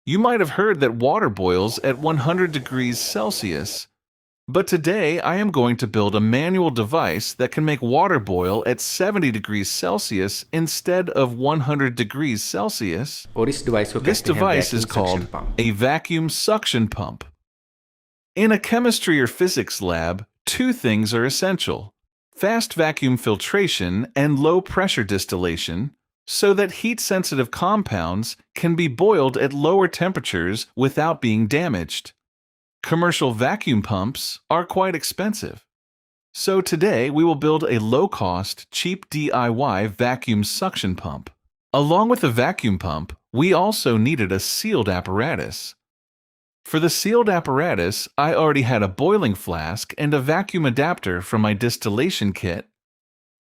You might have heard that water boils at 100 degrees Celsius, but today I am going to build a manual device that can make water boil at 70 degrees Celsius instead of 100 degrees Celsius. और इस device को This कहते हैं device vacuum is suction called pump. a vacuum suction pump. In a chemistry or physics lab, two things are essential: fast vacuum filtration and low pressure distillation, so that heat-sensitive compounds can be boiled at lower temperatures without being damaged. Commercial vacuum pumps are quite expensive. So today we will build a low-cost, cheap DIY vacuum suction pump. Along with the vacuum pump, we also needed a sealed apparatus. For the sealed apparatus, I already had a boiling flask and a vacuum adapter from my distillation kit.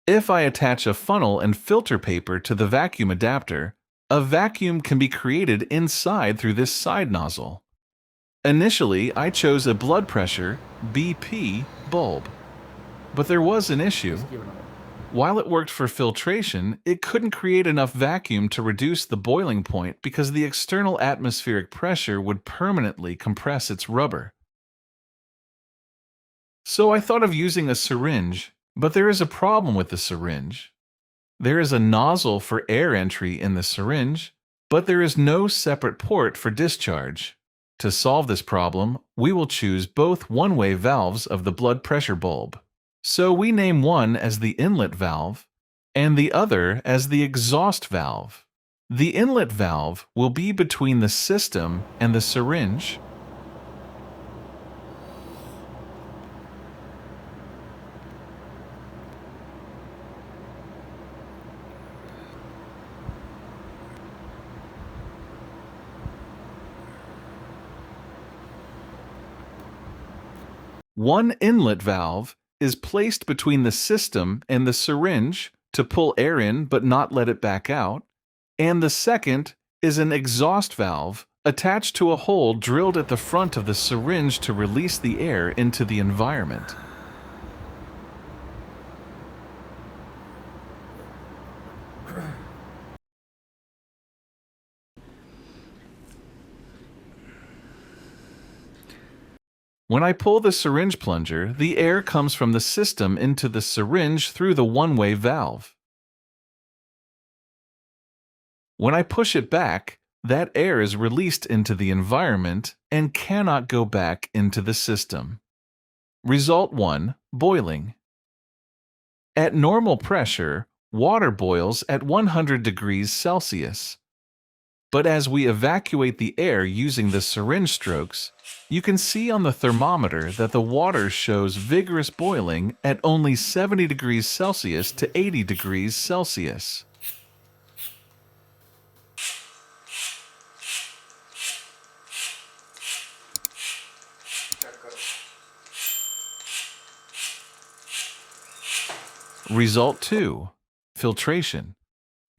If I attach a funnel and filter paper to the vacuum adapter, a vacuum can be created inside through this side nozzle. Initially, I chose a blood pressure BP bulb, but there was an issue. While it worked for filtration, it couldn't create enough vacuum to reduce the boiling point because the external atmospheric pressure would permanently compress its rubber. So I thought of using a syringe, but there is a problem with the syringe. There is a nozzle for air entry in the syringe, but there is no separate port for discharge. To solve this problem, we will choose both one-way valves of the blood pressure bulb. So we name one as the inlet valve and the other as the exhaust valve. The inlet valve will be between the system and the syringe. One inlet valve is placed between the system and the syringe to pull air in but not let it back out, and the second is an exhaust valve attached to a hole drilled at the front of the syringe to release the air into the environment. When I pull the syringe plunger, the air comes from the system into the syringe through the one-way valve. When I push it back, that air is released into the environment and cannot go back into the system. Result 1. Boiling. At normal pressure, water boils at 100 degrees Celsius. But as we evacuate the air using the syringe strokes, you can see on the thermometer that the water shows vigorous boiling at only 70 degrees Celsius to 80 degrees Celsius. Result 2. Filtration.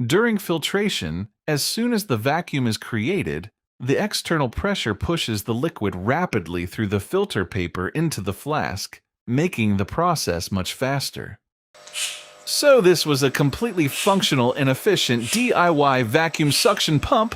During filtration, as soon as the vacuum is created, the external pressure pushes the liquid rapidly through the filter paper into the flask, making the process much faster. So this was a completely functional and efficient DIY vacuum suction pump